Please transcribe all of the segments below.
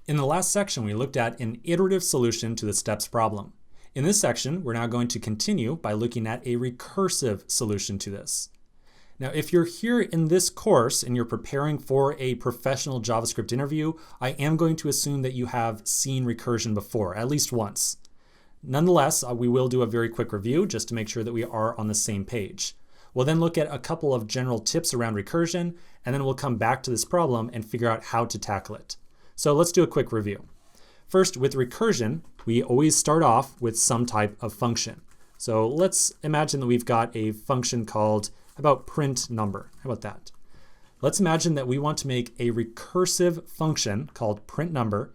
In the last section, we looked at an iterative solution to the steps problem. In this section, we're now going to continue by looking at a recursive solution to this. Now, if you're here in this course and you're preparing for a professional JavaScript interview, I am going to assume that you have seen recursion before, at least once. Nonetheless, we will do a very quick review just to make sure that we are on the same page. We'll then look at a couple of general tips around recursion, and then we'll come back to this problem and figure out how to tackle it. So let's do a quick review. First, with recursion, we always start off with some type of function. So let's imagine that we've got a function called, how about print number? How about that? Let's imagine that we want to make a recursive function called print number.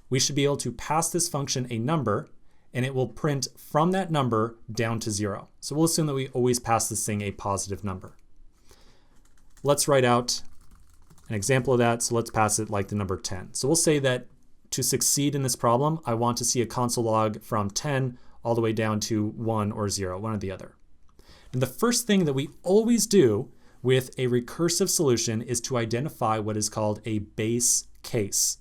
We should be able to pass this function a number, and it will print from that number down to 0. So we'll assume that we always pass this thing a positive number. Let's write out an example of that. So let's pass it like the number 10. So we'll say that to succeed in this problem, I want to see a console log from 10 all the way down to 1 or 0, one or the other. And the first thing that we always do with a recursive solution is to identify what is called a base case.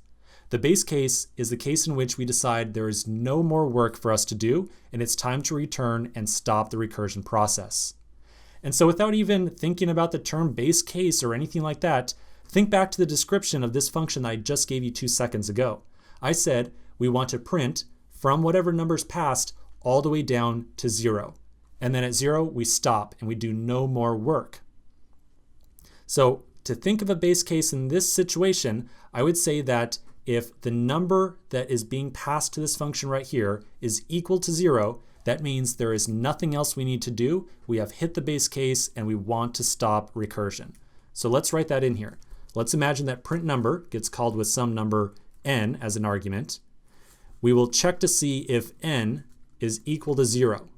The base case is the case in which we decide there is no more work for us to do and it's time to return and stop the recursion process. And so without even thinking about the term base case or anything like that, think back to the description of this function that I just gave you 2 seconds ago. I said we want to print from whatever number's passed all the way down to 0. And then at 0, we stop and we do no more work. So to think of a base case in this situation, I would say that if the number that is being passed to this function right here is equal to 0, that means there is nothing else we need to do. We have hit the base case and we want to stop recursion. So let's write that in here. Let's imagine that print number gets called with some number n as an argument. We will check to see if n is equal to 0.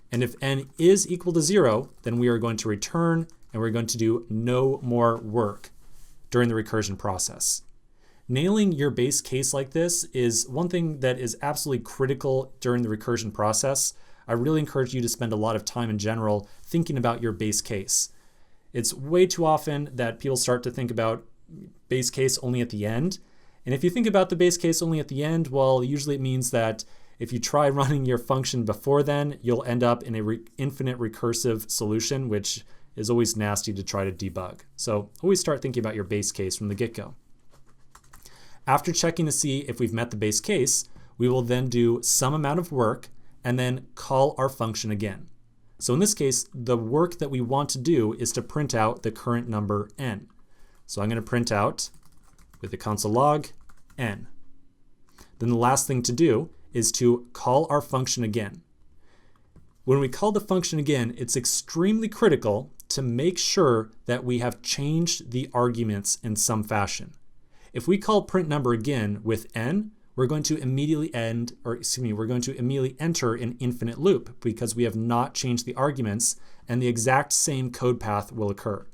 And if n is equal to 0, then we are going to return and we're going to do no more work during the recursion process. Nailing your base case like this is one thing that is absolutely critical during the recursion process. I really encourage you to spend a lot of time in general thinking about your base case. It's way too often that people start to think about base case only at the end. And if you think about the base case only at the end, well, usually it means that if you try running your function before then, you'll end up in an infinite recursive solution, which is always nasty to try to debug. So always start thinking about your base case from the get-go. After checking to see if we've met the base case, we will then do some amount of work and then call our function again. So in this case, the work that we want to do is to print out the current number n. So I'm going to print out with the console log n. Then the last thing to do is to call our function again. When we call the function again, it's extremely critical to make sure that we have changed the arguments in some fashion. If we call print number again with n, we're going to immediately we're going to immediately enter an infinite loop because we have not changed the arguments and the exact same code path will occur.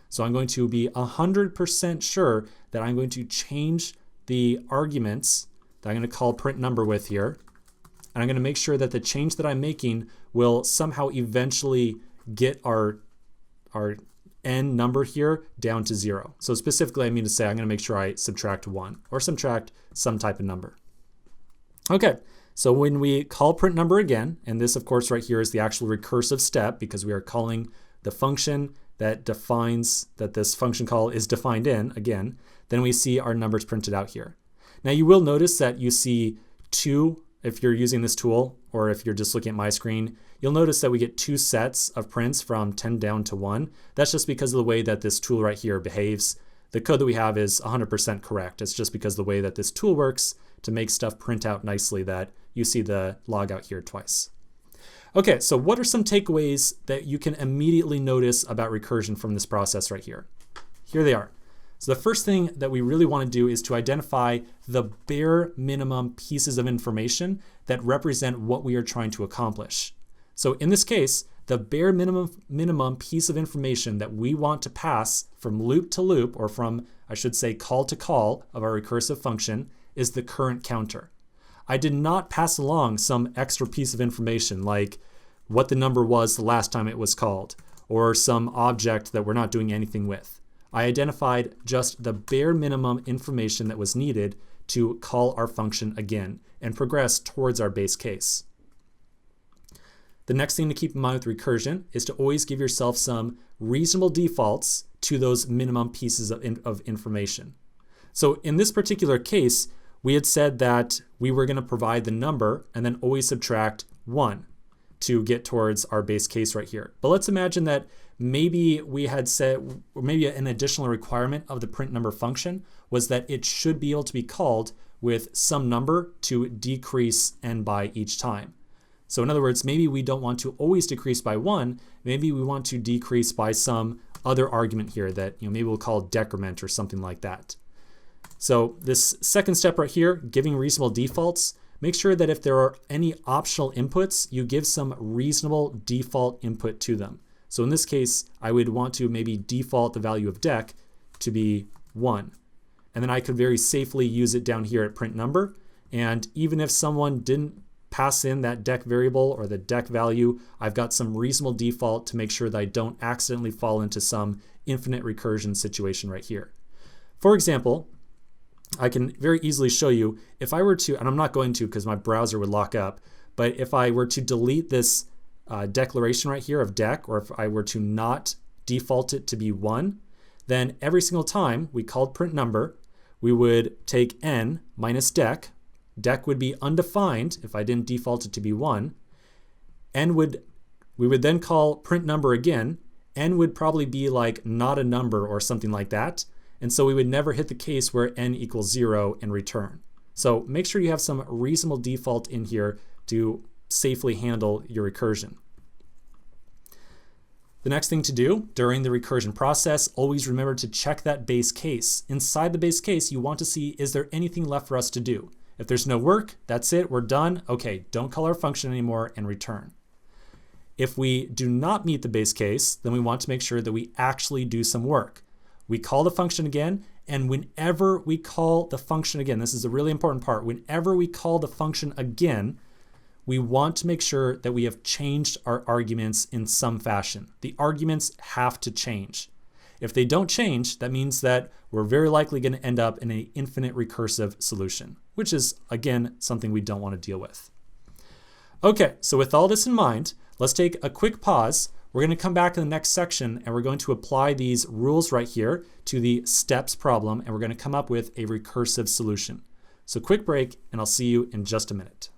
So I'm going to be 100% sure that I'm going to change the arguments that I'm going to call print number with here. And I'm going to make sure that the change that I'm making will somehow eventually get our n number here down to 0. So specifically, I mean to say I'm going to make sure I subtract 1 or subtract some type of number. Okay, so when we call print number again, and this of course right here is the actual recursive step because we are calling the function that defines that this function call is defined in again, then we see our numbers printed out here. Now you will notice that you see 2 if you're using this tool, or if you're just looking at my screen, you'll notice that we get 2 sets of prints from 10 down to 1. That's just because of the way that this tool right here behaves. The code that we have is 100% correct. It's just because of the way that this tool works to make stuff print out nicely that you see the log out here twice. Okay, so what are some takeaways that you can immediately notice about recursion from this process right here? Here they are. So the first thing that we really want to do is to identify the bare minimum pieces of information that represent what we are trying to accomplish. So in this case, the bare minimum piece of information that we want to pass from loop to loop, or from, I should say, call to call of our recursive function, is the current counter. I did not pass along some extra piece of information like what the number was the last time it was called, or some object that we're not doing anything with. I identified just the bare minimum information that was needed to call our function again and progress towards our base case. The next thing to keep in mind with recursion is to always give yourself some reasonable defaults to those minimum pieces of information. So in this particular case, we had said that we were going to provide the number and then always subtract 1 to get towards our base case right here. But let's imagine that maybe we had said, or maybe an additional requirement of the print number function was that it should be able to be called with some number to decrease n by each time. So in other words, maybe we don't want to always decrease by 1, maybe we want to decrease by some other argument here that maybe we'll call decrement or something like that. So this second step right here, giving reasonable defaults, make sure that if there are any optional inputs, you give some reasonable default input to them. So in this case, I would want to maybe default the value of dec to be 1. And then I could very safely use it down here at print number. And even if someone didn't pass in that dec variable or the dec value, I've got some reasonable default to make sure that I don't accidentally fall into some infinite recursion situation right here. For example, I can very easily show you if I were to, and I'm not going to because my browser would lock up, but if I were to delete this declaration right here of dec, or if I were to not default it to be 1, then every single time we called print number, we would take n minus dec. Dec would be undefined if I didn't default it to be 1. We would then call print number again. N would probably be like not a number or something like that. And so we would never hit the case where n equals 0 and return. So make sure you have some reasonable default in here to safely handle your recursion. The next thing to do during the recursion process, always remember to check that base case. Inside the base case, you want to see, is there anything left for us to do? If there's no work, that's it, we're done. Okay, don't call our function anymore and return. If we do not meet the base case, then we want to make sure that we actually do some work. We call the function again, and whenever we call the function again, this is a really important part, whenever we call the function again, we want to make sure that we have changed our arguments in some fashion. The arguments have to change. If they don't change, that means that we're very likely going to end up in an infinite recursive solution, which is, again, something we don't want to deal with. Okay, so with all this in mind, let's take a quick pause. We're going to come back in the next section and we're going to apply these rules right here to the steps problem, and we're going to come up with a recursive solution. So quick break, and I'll see you in just a minute.